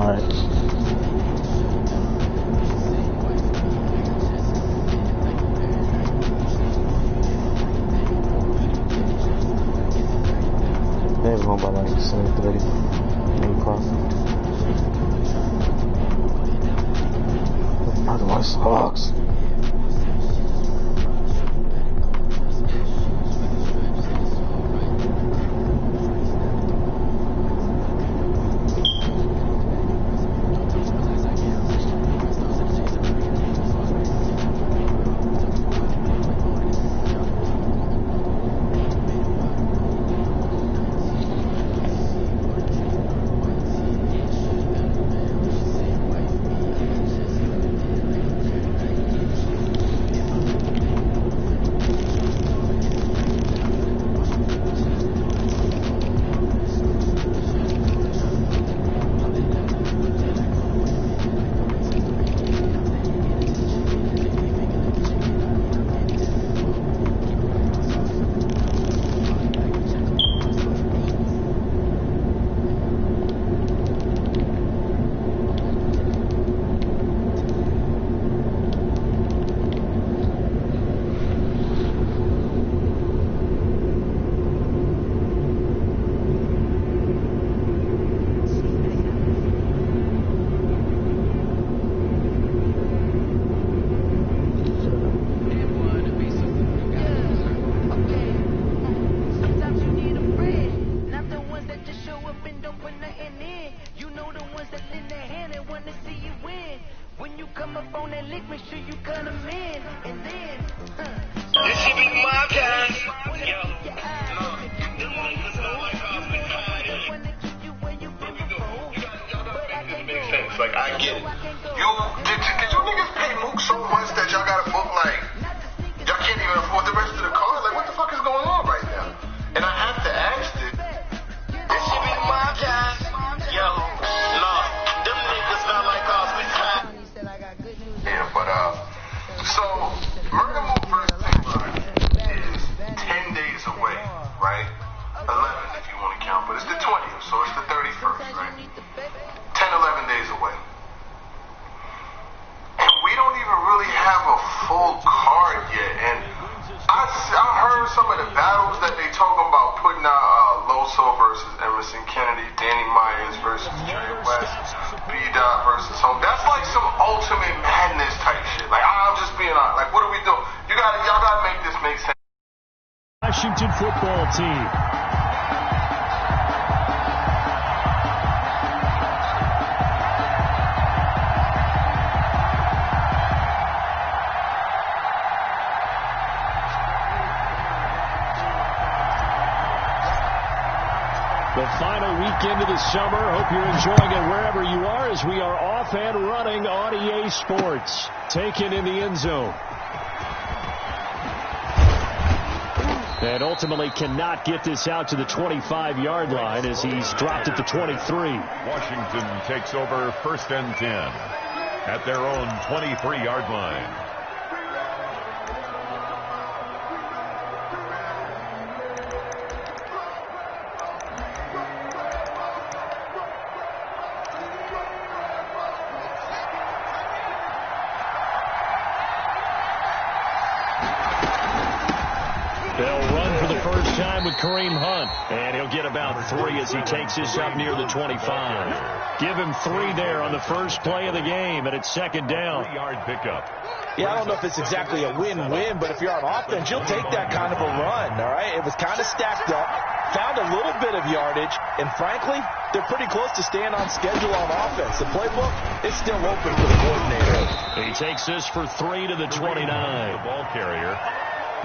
Alright. Maybe home by like 7:30, 8 o'clock. Parking lot sucks. Like, I get it. Did you niggas pay Mook so much that y'all gotta book, like, y'all can't even afford the rest of the car? Like, what the fuck is going on right now? And I have to ask it. This should be my guys. Yo, no, them niggas not like us. Yeah, but, so, Murder Mook vs. Taylor is 10 days away, right? 11 if you want to count, but it's the 20th, so it's the 31st, right? 10, 11 days away. And we don't even really have a full card yet. And I heard some of the battles that they talking about putting out Loso versus Emerson Kennedy, Danny Myers versus Trey West, B-Dot versus Home. That's like some ultimate madness type shit. Like, I'm just being honest. Like, what are we doing? Y'all gotta make this make sense. Washington football team. The final weekend of the summer. Hope you're enjoying it wherever you are as we are off and running on EA Sports. Taken in the end zone. And ultimately cannot get this out to the 25-yard line as he's dropped at the 23. Washington takes over 1st and 10 at their own 23-yard line. With Kareem Hunt, and he'll get about 3 as he takes this up near the 25. Give him 3 there on the first play of the game, and it's 2nd down. 3-yard pickup. Yeah, I don't know if it's exactly a win-win, but if you're on offense, you'll take that kind of a run, all right? It was kind of stacked up, found a little bit of yardage, and frankly, they're pretty close to staying on schedule on offense. The playbook is still open for the coordinator. He takes this for 3 to the 29. The ball carrier.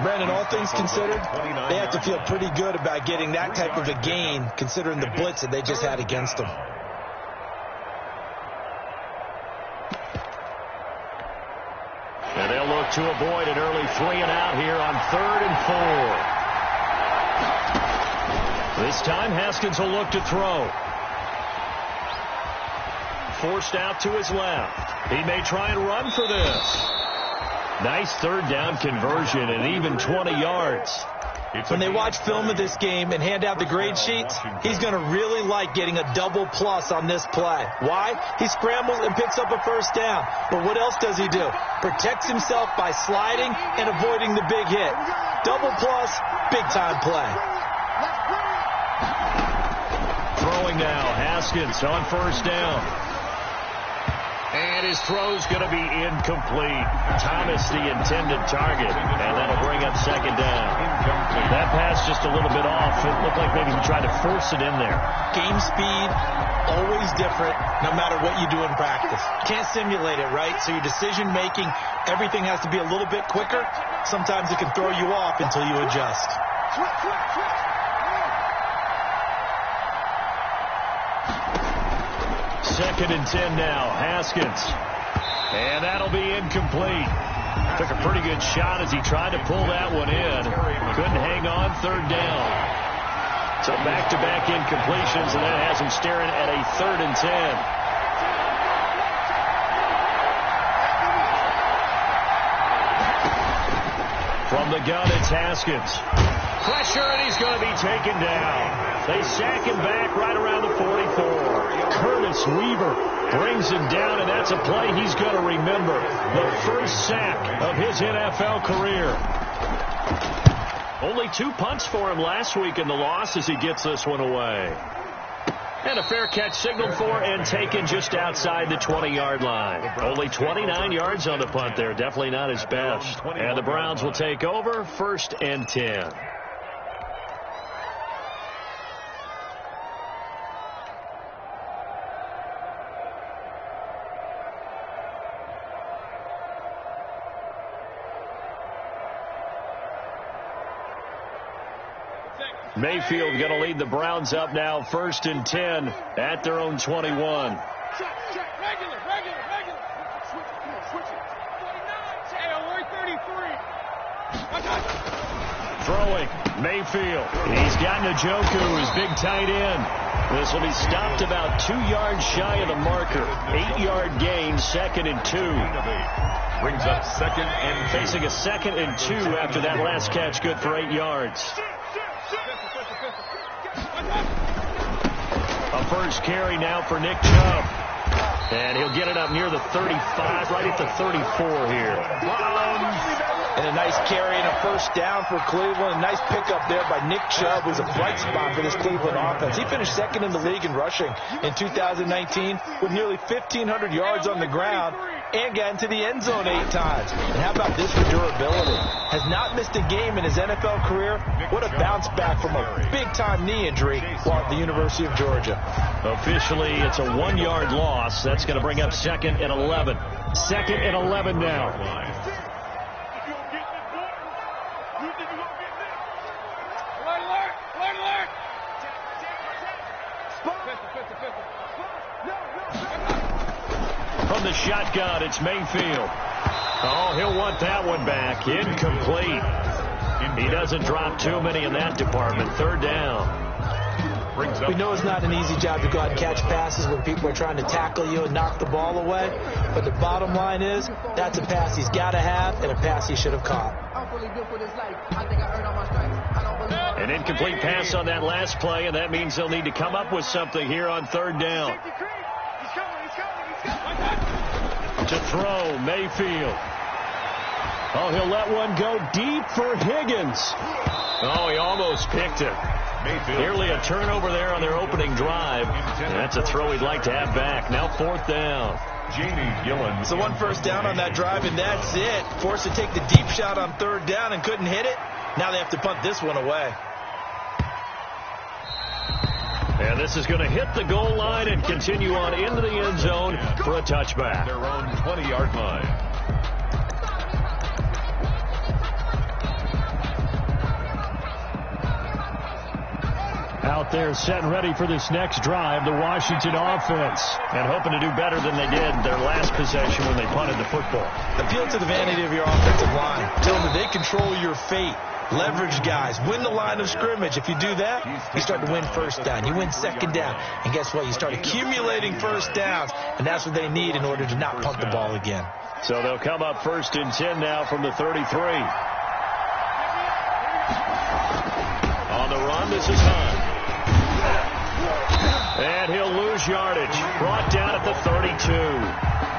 Brandon, all things considered, they have to feel pretty good about getting that type of a gain, considering the blitz that they just had against them. And they'll look to avoid an early 3 and out here on 3rd and 4. This time, Haskins will look to throw. Forced out to his left. He may try and run for this. Nice 3rd down conversion and even 20 yards. When they watch film of this game and hand out the grade sheets, he's going to really like getting a double plus on this play. Why? He scrambles and picks up a first down. But what else does he do? Protects himself by sliding and avoiding the big hit. Double plus, big-time play. Throwing now, Haskins on first down. And his throw's going to be incomplete. Thomas, the intended target, and that'll bring up second down. That pass just a little bit off. It looked like maybe he tried to force it in there. Game speed, always different, no matter what you do in practice. Can't simulate it, right? So your decision-making, everything has to be a little bit quicker. Sometimes it can throw you off until you adjust. Second and 10 now, Haskins. And that'll be incomplete. Took a pretty good shot as he tried to pull that one in. Couldn't hang on, third down. So back-to-back incompletions, and that has him staring at a 3rd and 10. From the gun, it's Haskins. Pressure, and he's going to be taken down. They sack him back right around the 44. Curtis Weaver brings him down, and that's a play he's going to remember. The first sack of his NFL career. Only 2 punts for him last week in the loss as he gets this one away. And a fair catch signaled for and taken just outside the 20-yard line. Only 29 yards on the punt there. Definitely not his best. And the Browns will take over, 1st and 10. Mayfield going to lead the Browns up now, 1st and 10 at their own 21. Regular. Switch it. 33. Throwing, Mayfield. He's got Njoku, his big tight end. This will be stopped about 2 yards shy of the marker. 8-yard gain, 2nd and 2. Brings up 2nd and 2. Facing a 2nd and 2 after that last catch, good for 8 yards. A first carry now for Nick Chubb. And he'll get it up near the 35, right at the 34 here. And a nice carry and a first down for Cleveland. A nice pickup there by Nick Chubb, who's a bright spot for this Cleveland offense. He finished 2nd in the league in rushing in 2019 with nearly 1,500 yards on the ground and got into the end zone 8 times. And how about this for durability? Has not missed a game in his NFL career. What a bounce back from a big-time knee injury while at the University of Georgia. Officially, it's a 1-yard loss. That's going to bring up 2nd and 11. 2nd and 11 now. From the shotgun, it's Mayfield. Oh, he'll want that one back. Incomplete. He doesn't drop too many in that department. 3rd down. We know it's not an easy job to go out and catch passes when people are trying to tackle you and knock the ball away. But the bottom line is, that's a pass he's got to have and a pass he should have caught. An incomplete pass on that last play, and that means they'll need to come up with something here on 3rd down. To throw, Mayfield. Oh, he'll let one go deep for Higgins. Oh, he almost picked it. Nearly a turnover there on their opening drive. And that's a throw he'd like to have back. Now 4th down. So 1 first down on that drive, and that's it. Forced to take the deep shot on 3rd down and couldn't hit it. Now they have to punt this one away. And this is going to hit the goal line and continue on into the end zone for a touchback. Their own 20-yard line. Out there set and ready for this next drive, the Washington offense. And hoping to do better than they did their last possession when they punted the football. Appeal to the vanity of your offensive line. Tell them that they control your fate. Leverage guys. Win the line of scrimmage. If you do that, you start to win first down. You win second down. And guess what? You start accumulating first downs. And that's what they need in order to not punt the ball again. So they'll come up 1st and 10 now from the 33. this time. And he'll lose yardage. Brought down at the 32.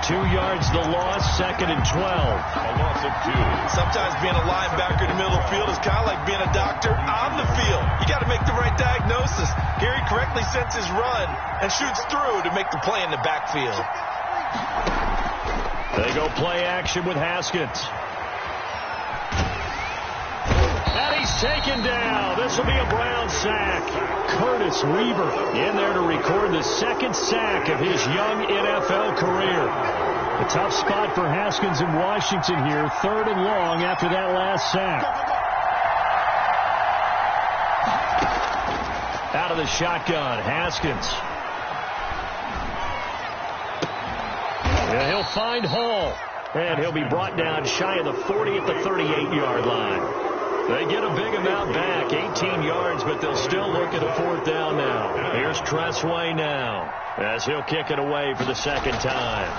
2 yards the loss, 2nd and 12. A loss of 2. Sometimes being a linebacker in the middle of the field is kind of like being a doctor on the field. You got to make the right diagnosis. Here he correctly sets his run and shoots through to make the play in the backfield. They go play action with Haskins. And he's taken down. This will be a Brown sack. Curtis Weaver in there to record the 2nd sack of his young NFL career. A tough spot for Haskins in Washington here. 3rd and long after that last sack. Out of the shotgun, Haskins. Yeah, he'll find Hall. And he'll be brought down shy of the 40 at the 38-yard line. They get a big amount back, 18 yards, but they'll still look at a 4th down now. Here's Tressway now, as he'll kick it away for the 2nd time.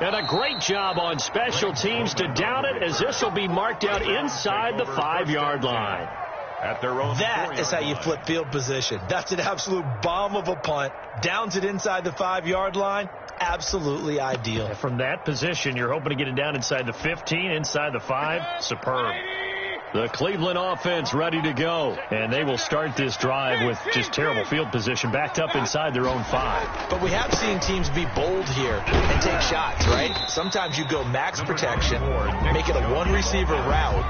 And a great job on special teams to down it, as this will be marked out inside the 5-yard line. At their own. That is how you flip field position. That's an absolute bomb of a punt. Downs it inside the 5-yard line. Absolutely ideal. And from that position, you're hoping to get it down inside the 15, inside the 5. Superb. The Cleveland offense ready to go. And they will start this drive with just terrible field position, backed up inside their own 5. But we have seen teams be bold here and take shots, right? Sometimes you go max protection, make it a 1-receiver route,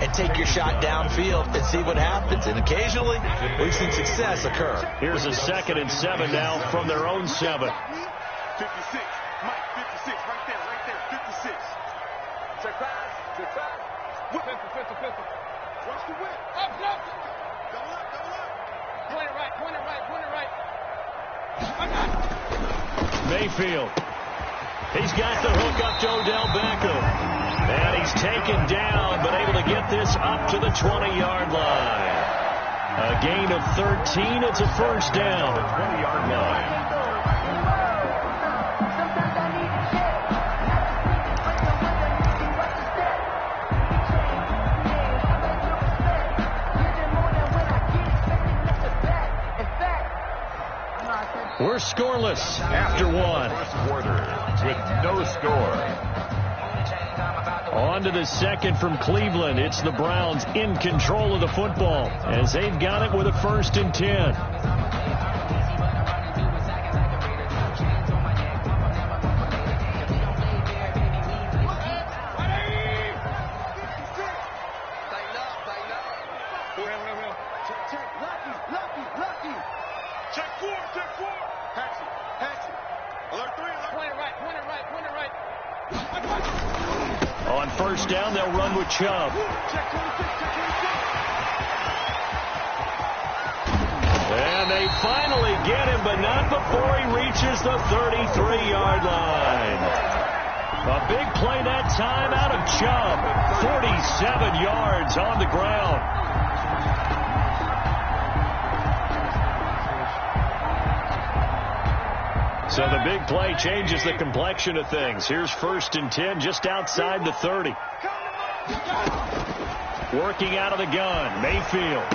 and take your shot downfield and see what happens. And occasionally, we've seen success occur. Here's a 2nd and 7 now from their own 7. 56. Mike, 56. Right there. 56. Check pass. Whip. Pistol. Watch the whip. Up. Double up. Point it right. I got it. Mayfield. He's got the hook up to Odell Beckham. And he's taken down, but able to get this up to the 20-yard line. A gain of 13. It's a 1st down. 20-yard line. We're scoreless after 1. First quarter with no score. On to the 2nd from Cleveland. It's the Browns in control of the football as they've got it with a 1st and 10. On 1st down, they'll run with Chubb. And they finally get him, but not before he reaches the 33-yard line. A big play that time out of Chubb. 47 yards on the ground. So the big play changes the complexion of things. Here's 1st and 10 just outside the 30. Working out of the gun, Mayfield.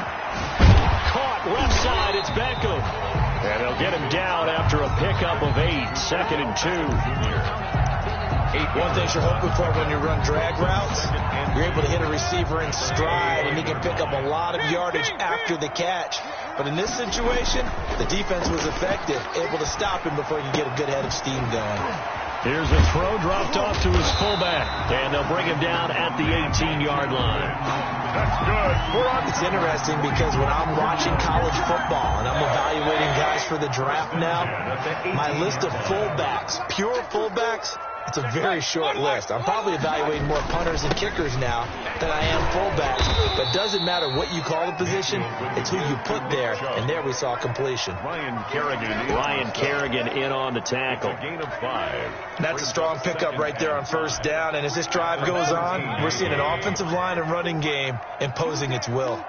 Caught left side, it's Beckham. And they'll get him down after a pickup of 8, 2nd and 2. One thing you're hoping for when you run drag routes, you're able to hit a receiver in stride, and he can pick up a lot of yardage after the catch. But in this situation, the defense was effective, able to stop him before he could get a good head of steam going. Here's a throw dropped off to his fullback, and they'll bring him down at the 18-yard line. That's good. It's interesting because when I'm watching college football and I'm evaluating guys for the draft now, my list of fullbacks, pure fullbacks, it's a very short list. I'm probably evaluating more punters and kickers now than I am fullbacks. But it doesn't matter what you call the position. It's who you put there. And there we saw completion. Ryan Kerrigan in on the tackle. Gain of 5. That's a strong pickup right there on 1st down. And as this drive goes on, we're seeing an offensive line and running game imposing its will.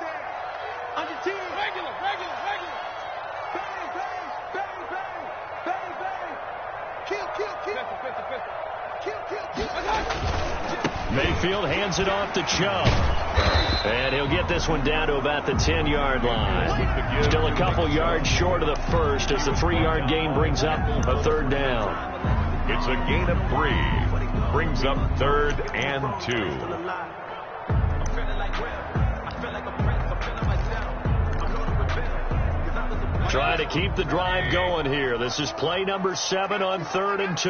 Mayfield hands it off to Chubb. And he'll get this one down to about the 10-yard line. Still a couple yards short of the first as the 3-yard gain brings up a third down. It's a gain of 3. Brings up 3rd and 2. Trying to keep the drive going here. This is play number 7 on 3rd and 2.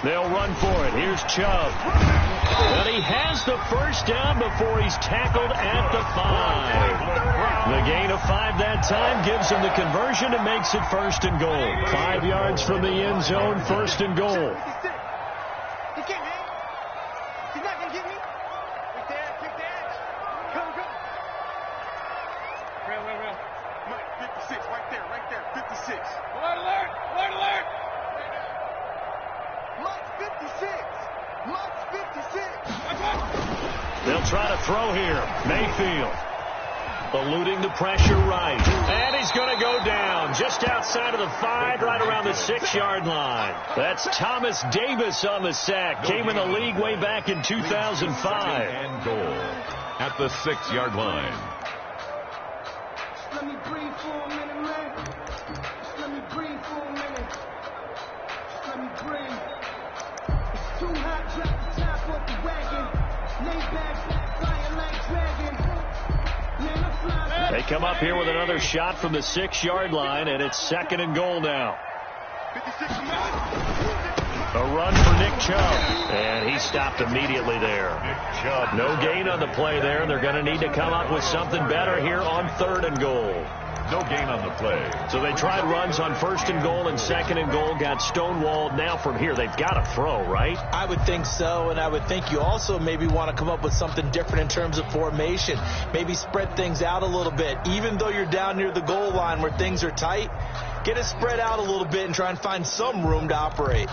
They'll run for it. Here's Chubb. But he has the first down before he's tackled at the 5. The gain of 5 that time gives him the conversion and makes it 1st and goal. 5 yards from the end zone, 1st and goal. They'll try to throw here. Mayfield eluding the pressure right. And he's going to go down just outside of the 5, right around the 6-yard line. That's Thomas Davis on the sack. Came in the league way back in 2005. And goal at the 6-yard line. Let me breathe for a minute, man. Just let me breathe for a minute. Just let me breathe. It's too hot, drop the top off the wagon. Lay back, flying like dragon. Man, I'm flying. They come up here with another shot from the 6-yard line, and it's 2nd and goal now. A run for Nick Chubb, and he stopped immediately there. Nick Chubb. No gain on the play there. They're going to need to come up with something better here on 3rd and goal. No gain on the play. So they tried runs on 1st and goal and 2nd and goal, got stonewalled. Now from here, they've got to throw, right? I would think so, and I would think you also maybe want to come up with something different in terms of formation. Maybe spread things out a little bit. Even though you're down near the goal line where things are tight, get it spread out a little bit and try and find some room to operate.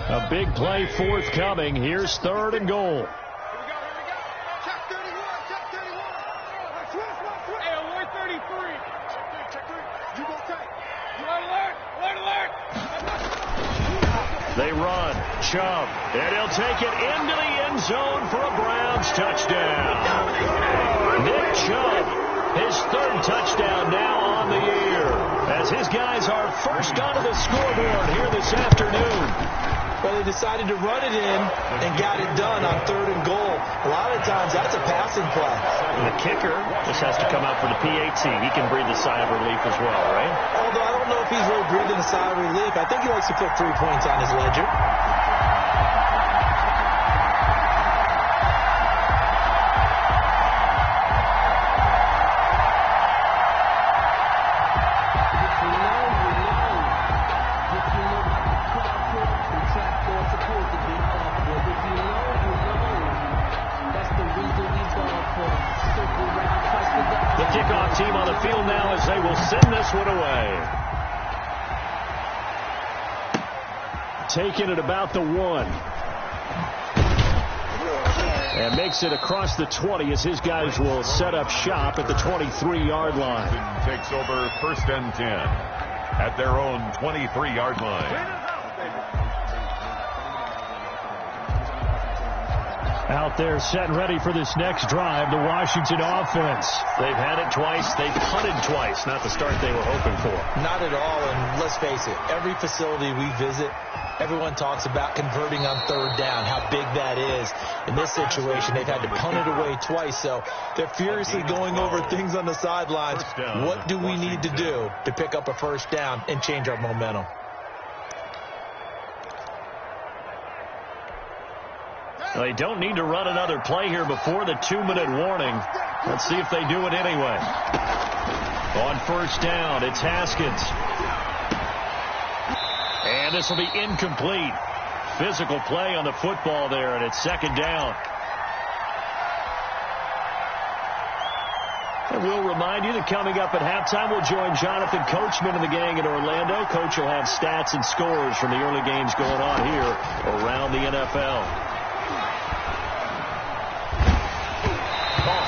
A big play forthcoming. Here's 3rd and goal. They run. Chubb. And he'll take it into the end zone for a Browns touchdown. Nick Chubb, his 3rd touchdown now on the year, as his guys are first onto the scoreboard here this afternoon. Well, they decided to run it in and got it done on 3rd and goal. A lot of times, that's a passing play. And the kicker just has to come out for the PAT. He can breathe a sigh of relief as well, right? Although I don't know if he's really breathing a sigh of relief. I think he likes to put 3 points on his ledger. Kickoff team on the field now as they will send this one away. Taking it about the 1. And makes it across the 20 as his guys will set up shop at the 23-yard line. Takes over 1st and 10 at their own 23-yard line. Out there set and ready for this next drive, the Washington offense. They've had it twice. They've punted twice. Not the start they were hoping for. Not at all, and let's face it, every facility we visit, everyone talks about converting on 3rd down, how big that is. In this situation, they've had to punt it away twice, so they're furiously going over things on the sidelines. What do we need to do to pick up a 1st down and change our momentum? They don't need to run another play here before the 2-minute warning. Let's see if they do it anyway. On 1st down, it's Haskins. And this will be incomplete. Physical play on the football there, and it's 2nd down. And we'll remind you that coming up at halftime, we'll join Jonathan Coachman and the gang in Orlando. Coach will have stats and scores from the early games going on here around the NFL.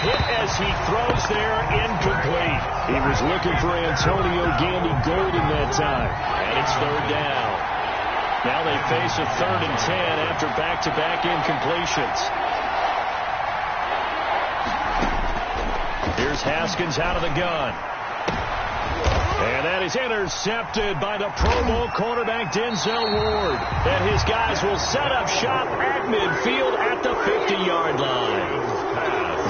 Hit as as he throws there, incomplete. He was looking for Antonio Gandy Golden that time. And it's third down. Now they face a 3rd and 10 after back-to-back incompletions. Here's Haskins out of the gun. And that is intercepted by the Pro Bowl cornerback Denzel Ward. And his guys will set up shop at midfield at the 50-yard line.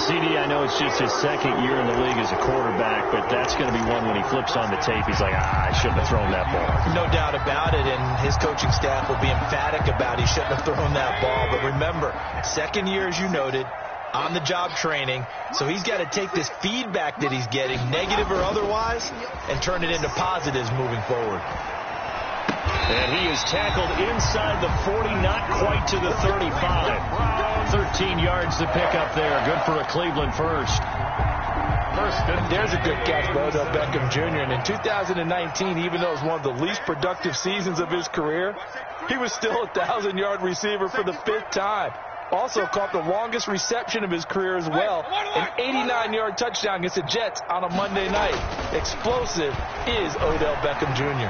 CD, I know it's just his 2nd year in the league as a quarterback, but that's going to be one when he flips on the tape. He's like, I shouldn't have thrown that ball. No doubt about it, and his coaching staff will be emphatic about he shouldn't have thrown that ball. But remember, 2nd year, as you noted, on-the-job training, so he's got to take this feedback that he's getting, negative or otherwise, and turn it into positives moving forward. And he is tackled inside the 40, not quite to the 35. 13 yards to pick up there. Good for a Cleveland first. There's a good catch by Odell Beckham Jr. And in 2019, even though it was one of the least productive seasons of his career, he was still a 1,000-yard receiver for the 5th time. Also caught the longest reception of his career as well, an 89-yard touchdown against the Jets on a Monday night. Explosive is Odell Beckham Jr.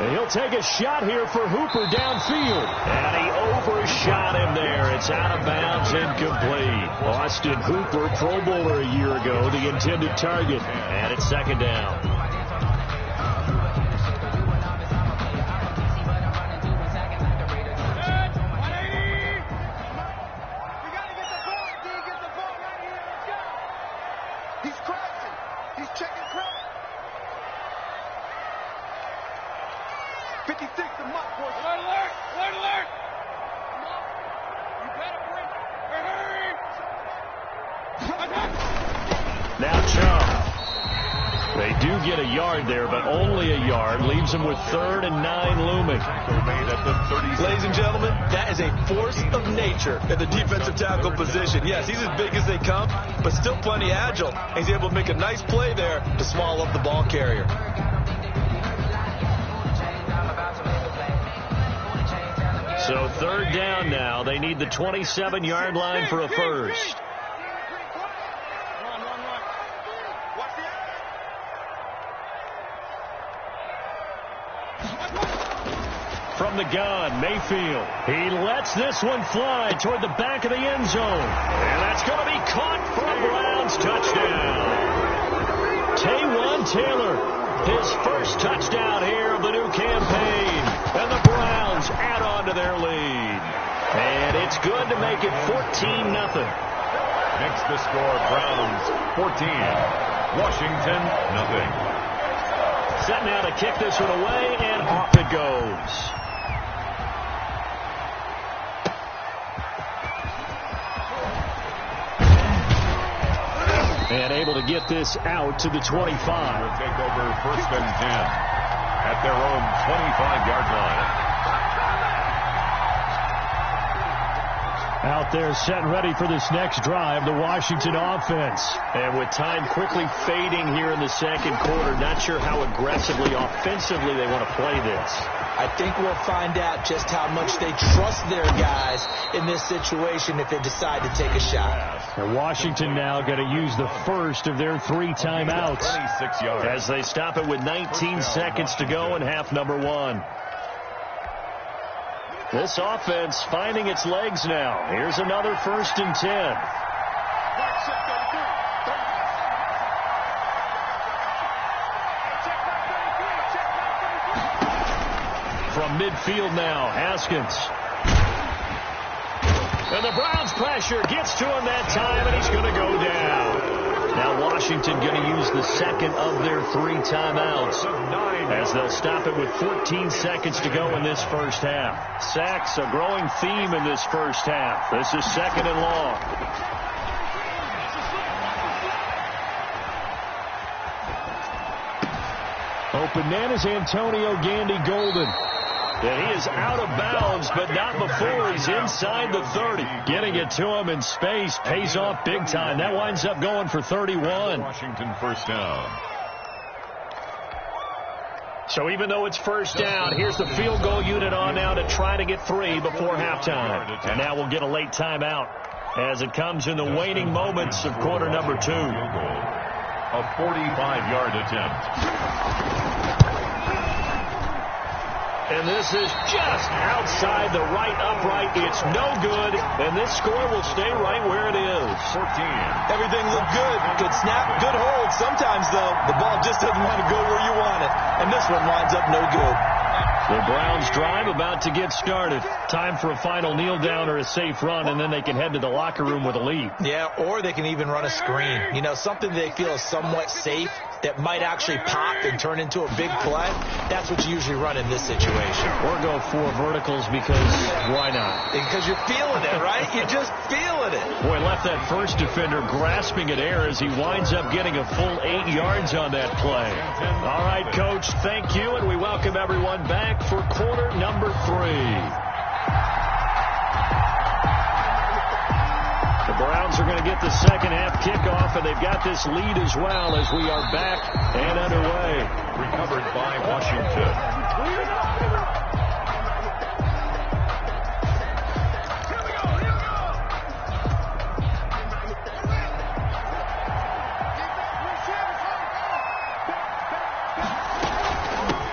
And he'll take a shot here for Hooper downfield. And he overshot him there. It's out of bounds, incomplete. Austin Hooper, Pro Bowler a year ago, the intended target. And it's 2nd down. He's crashing. He's checking crack. 56 to my boy. Alert! Alert! Alert! You better bring. Hurry! Now Chubb. They do get a yard there, but only a yard. Leaves them with 3rd and 9 looming. Ladies and gentlemen, that is a force of nature at the defensive tackle position. Yes, he's as big as they come, but still plenty agile. He's able to make a nice play there to swallow up the ball carrier. So 3rd down now. They need the 27-yard line for a first. From the gun, Mayfield. He lets this one fly toward the back of the end zone. And that's going to be caught for a Browns touchdown. Taywan Taylor, his first touchdown here of the new campaign. And the Browns add on to their lead. And it's good to make it 14-0. Makes the score Browns 14, Washington nothing. Set now to kick this one away, and off it goes. And able to get this out to the 25. Will take over 1st and 10 at their own 25-yard line. Out there set and ready for this next drive, the Washington offense. And with time quickly fading here in the 2nd quarter, not sure how aggressively, offensively they want to play this. I think we'll find out just how much they trust their guys in this situation if they decide to take a shot. And Washington now going to use the first of their 3 timeouts 26 yards. as they stop it with 19 seconds to go in half number 1. This offense finding its legs now. Here's another 1st and 10. From midfield now, Haskins. And the Browns pressure gets to him that time, and he's going to go down. Now Washington going to use the 2nd of their 3 timeouts as they'll stop it with 14 seconds to go in this first half. Sacks, a growing theme in this first half. This is 2nd and long. Open man is Antonio Gandy Golden. And he is out of bounds, but not before he's inside the 30. Getting it to him in space pays off big time. That winds up going for 31. Washington 1st down. So even though it's 1st down, here's the field goal unit on now to try to get 3 before halftime. And now we'll get a late timeout. as it comes in the waning moments of quarter number 2. A 45-yard attempt. And this is just outside the right upright. It's no good, and this score will stay right where it is. 14. Everything looked good. Good snap, good hold. Sometimes, though, the ball just doesn't want to go where you want it. And this one winds up no good. The Browns drive about to get started. Time for a final kneel down or a safe run, and then they can head to the locker room with a lead. Yeah, or they can even run a screen. You know, something they feel is somewhat safe that might actually pop and turn into a big play. That's what you usually run in this situation. Or go 4 verticals because why not? Because you're feeling it, right? You're just feeling it. Boy, left that first defender grasping at air as he winds up getting a full 8 yards on that play. All right, Coach, thank you, and we welcome everyone back for quarter number 3. The Browns are going to get the second half kickoff, and they've got this lead as well as we are back and underway. Recovered by Washington.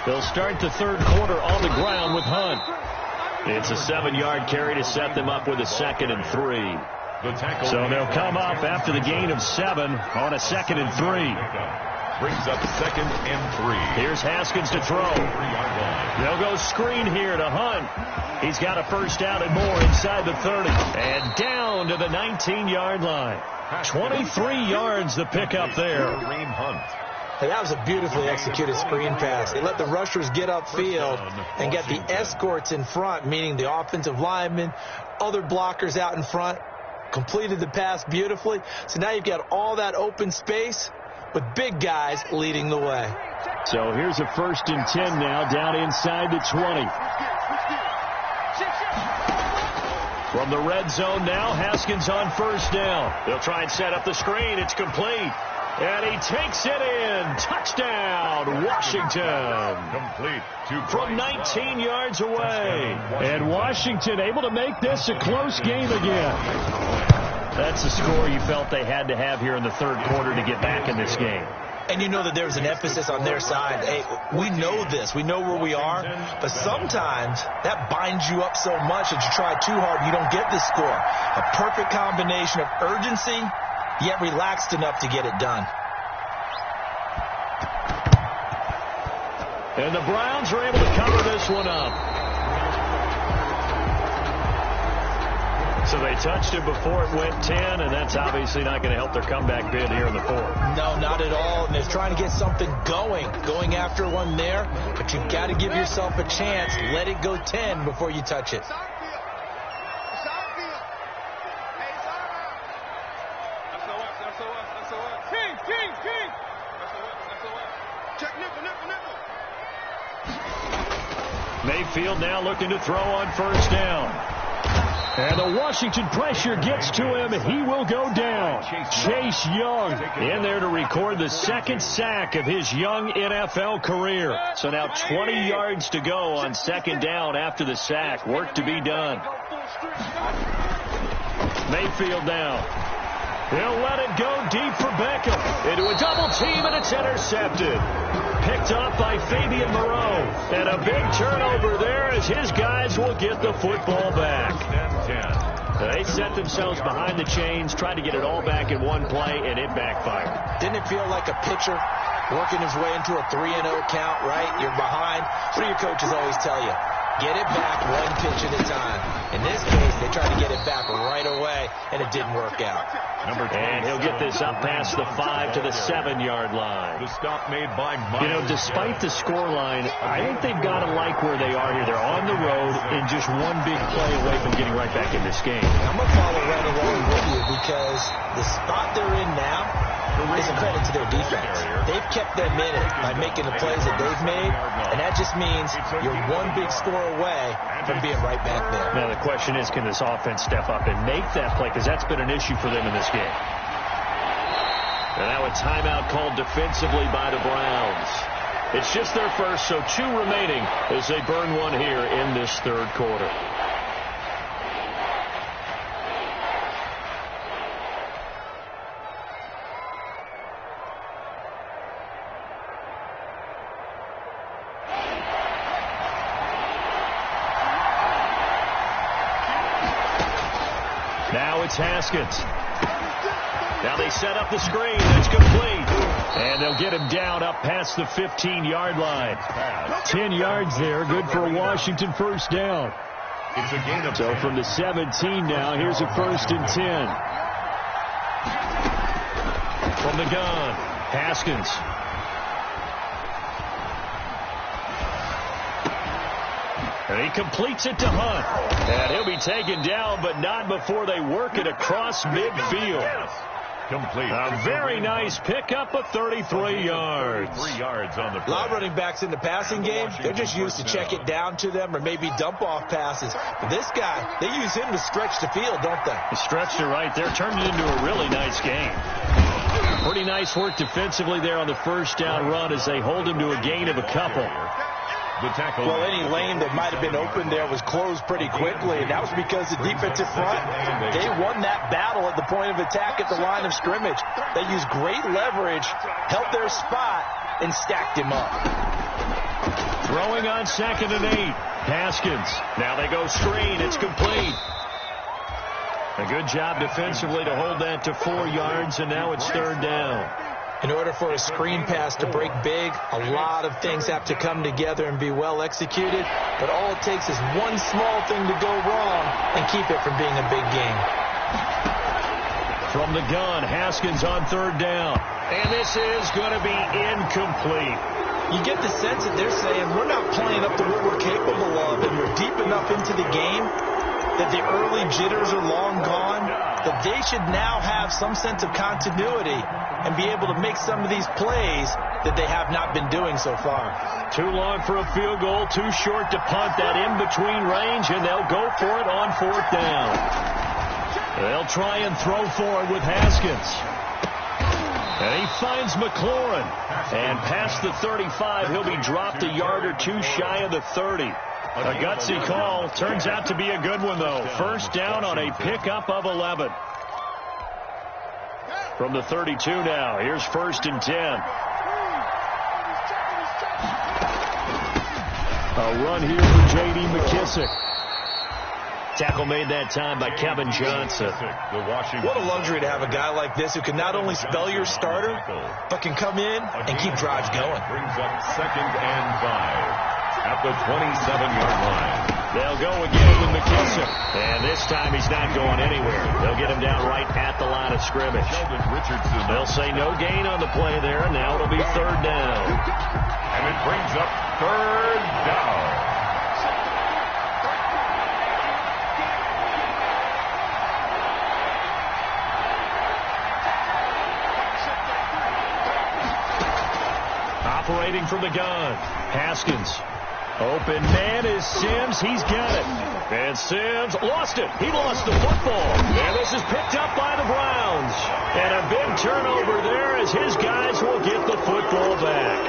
They'll start the third quarter on the ground with Hunt. It's a 7-yard carry to set them up with a 2nd and 3. So they'll come up after the gain of 7 on a 2nd and 3. Brings up 2nd and 3. Here's Haskins to throw. They'll go screen here to Hunt. He's got a first down and more inside the 30. And down to the 19-yard line. 23 yards the pickup there. Hey, that was a beautifully executed screen pass. They let the rushers get upfield and get the escorts in front, meaning the offensive linemen, other blockers out in front. Completed the pass beautifully. So now you've got all that open space with big guys leading the way. So here's a 1st and 10 now down inside the 20. From the red zone now, Haskins on first down. They'll try and set up the screen. It's complete. And he takes it in. Touchdown, Washington. Complete. From 19 yards away. And Washington able to make this a close game again. That's the score you felt they had to have here in the third quarter to get back in this game. And you know that there's an emphasis on their side. Hey, we know this. We know where we are. But sometimes that binds you up so much that you try too hard, you don't get the score. A perfect combination of urgency, yet relaxed enough to get it done. And the Browns are able to cover this one up. So they touched it before it went 10, and that's obviously not going to help their comeback bid here in the 4th. No, not at all. And they're trying to get something going after one there. But you've got to give yourself a chance. Let it go 10 before you touch it. Mayfield now looking to throw on first down. And the Washington pressure gets to him. He will go down. Chase Young in there to record the 2nd sack of his young NFL career. So now 20 yards to go on 2nd down after the sack. Work to be done. Mayfield now. He'll let it go deep for Beckham. Into a double team, and it's intercepted. Picked up by Fabian Moreau. And a big turnover there as his guys will get the football back. They set themselves behind the chains, tried to get it all back in one play, and it backfired. Didn't it feel like a pitcher working his way into a 3-0 count, right? You're behind. What do your coaches always tell you? Get it back one pitch at a time. In this case, they tried to get it back right away, and it didn't work out. And he'll get this up past the 5 to the 7-yard line. The stop made by Miles. You know, despite the scoreline, I think they've got to like where they are here. They're on the road and just one big play away from getting right back in this game. I'm going to follow right along with you because the spot they're in now is a credit to their defense. They've kept them in it by making the plays that they've made, and that just means you're one big score away from being right back there. Now, the question is, can this offense step up and make that play? Because that's been an issue for them in this game. And now a timeout called defensively by the Browns. It's just their first, so 2 remaining as they burn one here in this third quarter. Haskins. Now they set up the screen. That's complete. And they'll get him down up past the 15-yard line. 10 yards there. Good for a Washington first down. It's a gain of So from the 17 now, here's a 1st and 10. From the gun, Haskins. And he completes it to Hunt. And he'll be taken down, but not before they work it across midfield. complete. A very nice pickup of 33 yards. 3 yards on the play. A lot of running backs in the passing game, they're just used to check it down to them or maybe dump off passes. But this guy, they use him to stretch the field, don't they? He stretched it right there, turned it into a really nice game. Pretty nice work defensively there on the first down run as they hold him to a gain of a couple. The tackle. Well, any lane that might have been open there was closed pretty quickly, and that was because the defensive front, they won that battle at the point of attack at the line of scrimmage. They used great leverage, held their spot, and stacked him up. Throwing on 2nd and 8. Haskins. Now they go screen. It's complete. A good job defensively to hold that to 4 yards, and now it's 3rd down. In order for a screen pass to break big, a lot of things have to come together and be well executed. But all it takes is one small thing to go wrong and keep it from being a big game. From the gun, Haskins on 3rd down. And this is going to be incomplete. You get the sense that they're saying we're not playing up to what we're capable of, and we're deep enough into the game that the early jitters are long gone, that they should now have some sense of continuity and be able to make some of these plays that they have not been doing so far. Too long for a field goal, too short to punt that in-between range, and they'll go for it on 4th down. They'll try and throw for it with Haskins. And he finds McLaurin. And past the 35, he'll be dropped a yard or two shy of the 30. A gutsy call. Turns out to be a good one, though. 1st down on a pickup of 11. From the 32 now, here's 1st and 10. A run here for J.D. McKissick. Tackle made that time by Kevin Johnson. What a luxury to have a guy like this who can not only spell your starter, but can come in and keep drives going. Brings up 2nd and 5. At the 27-yard line. They'll go again with McKissick. And this time he's not going anywhere. They'll get him down right at the line of scrimmage. They'll say no gain on the play there, and now it'll be 3rd down. And it brings up 3rd down. Operating from the gun, Haskins. Open man is Sims. He's got it. And Sims lost it. He lost the football. And this is picked up by the Browns. And a big turnover there as his guys will get the football back.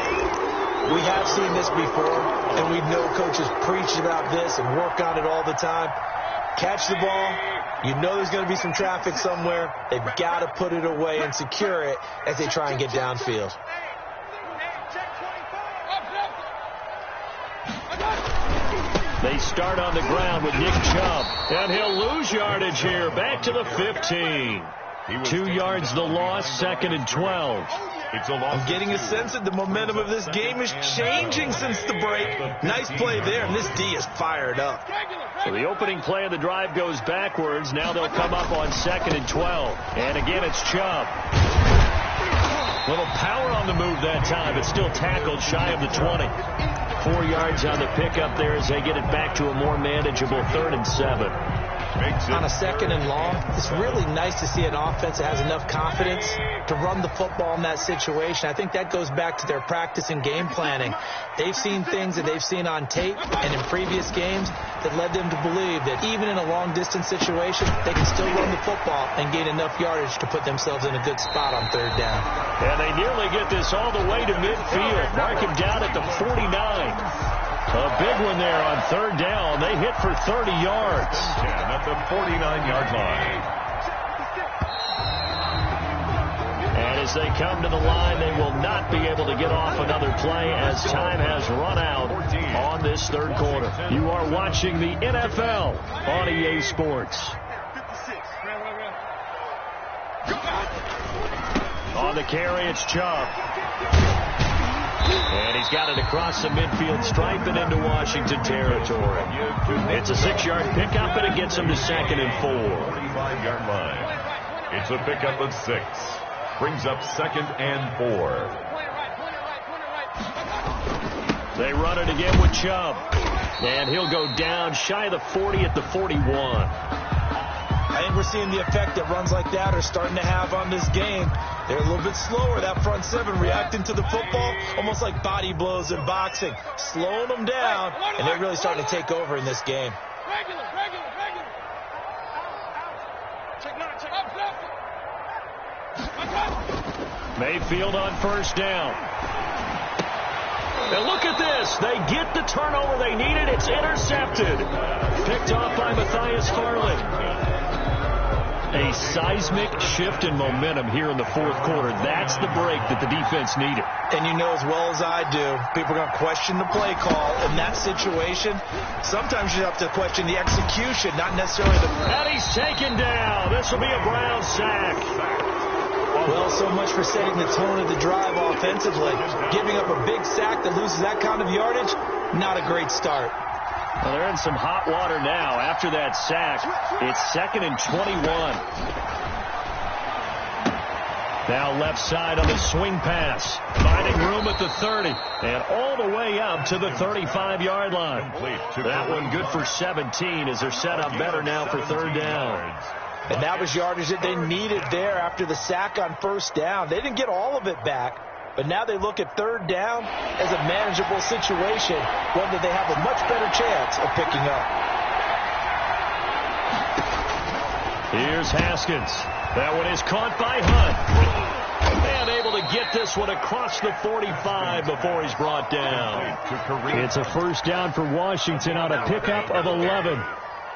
We have seen this before, and we know coaches preach about this and work on it all the time. Catch the ball. You know there's going to be some traffic somewhere. They've got to put it away and secure it as they try and get downfield. They start on the ground with Nick Chubb. And he'll lose yardage here. Back to the 15. 2 yards the loss, 2nd and 12. I'm getting a sense that the momentum of this game is changing since the break. Nice play there, and this D is fired up. So the opening play of the drive goes backwards. Now they'll come up on 2nd and 12. And again, it's Chubb. Little power on the move that time, but still tackled shy of the 20. 4 yards on the pickup there as they get it back to a more manageable 3rd and 7. On a 2nd and long, it's really nice to see an offense that has enough confidence to run the football in that situation. I think that goes back to their practice and game planning. They've seen things that they've seen on tape and in previous games that led them to believe that even in a long-distance situation, they can still run the football and gain enough yardage to put themselves in a good spot on 3rd down. And they nearly get this all the way to midfield. Mark him down at the 49. A big one there on 3rd down. They hit for 30 yards. At the 49-yard line. And as they come to the line, they will not be able to get off another play as time has run out on this 3rd quarter. You are watching the NFL on EA Sports. On the carry, it's Chubb. And he's got it across the midfield stripe and into Washington territory. It's a 6-yard pickup, and it gets him to 2nd and 4. 45-yard line. It's a pickup of 6. Brings up 2nd and 4. They run it again with Chubb. And he'll go down shy of the 40 at the 41. I think we're seeing the effect that runs like that are starting to have on this game. They're a little bit slower, that front seven, reacting to the football, almost like body blows in boxing, slowing them down, and they're really starting to take over in this game. Mayfield on first down. And look at this. They get the turnover they needed. It's intercepted. Picked off by Matthias Farley. A seismic shift in momentum here in the fourth quarter. That's the break that the defense needed. And you know as well as I do, people are going to question the play call in that situation. Sometimes you have to question the execution, not necessarily the... And he's taken down. This will be a Brown sack. Well, so much for setting the tone of the drive offensively. Giving up a big sack that loses that kind of yardage, not a great start. Well, they're in some hot water now after that sack. It's 2nd and 21. Now left side on the swing pass. Finding room at the 30. And all the way up to the 35-yard line. That one good for 17 as they're set up better now for 3rd down. And that was yardage that they needed there after the sack on first down. They didn't get all of it back, but now they look at 3rd down as a manageable situation, one that they have a much better chance of picking up. Here's Haskins. That one is caught by Hunt. And able to get this one across the 45 before he's brought down. It's a first down for Washington on a pickup of 11.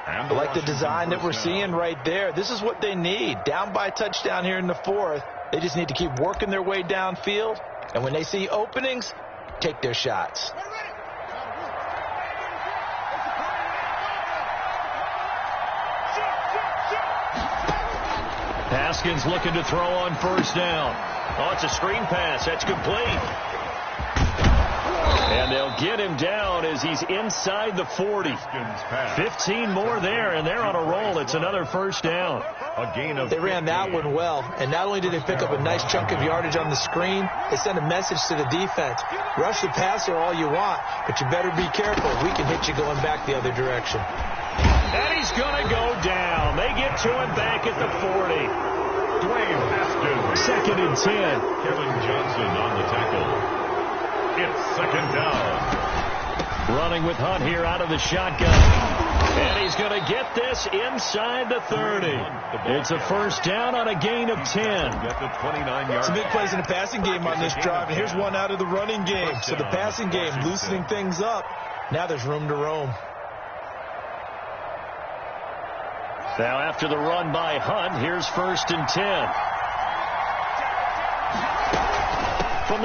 I like the design that we're seeing right there. This is what they need. Down by a touchdown here in the 4th. They just need to keep working their way downfield. And when they see openings, take their shots. Haskins looking to throw on first down. Oh, it's a screen pass. That's complete. And they'll get him down as he's inside the 40. 15 more there, and they're on a roll. It's another first down. They ran that one well, and not only did they pick up a nice chunk of yardage on the screen, they sent a message to the defense. Rush the passer all you want, but you better be careful. We can hit you going back the other direction. And he's going to go down. They get to him back at the 40. Dwayne Haskins. 2nd and 10. Kevin Johnson on the tackle. It's 2nd down. Running with Hunt here out of the shotgun. And he's going to get this inside the 30. It's a first down on a gain of 10. Some big plays in the passing game on this drive. And here's one out of the running game. So the passing game loosening things up. Now there's room to roam. Now after the run by Hunt, here's 1st and 10.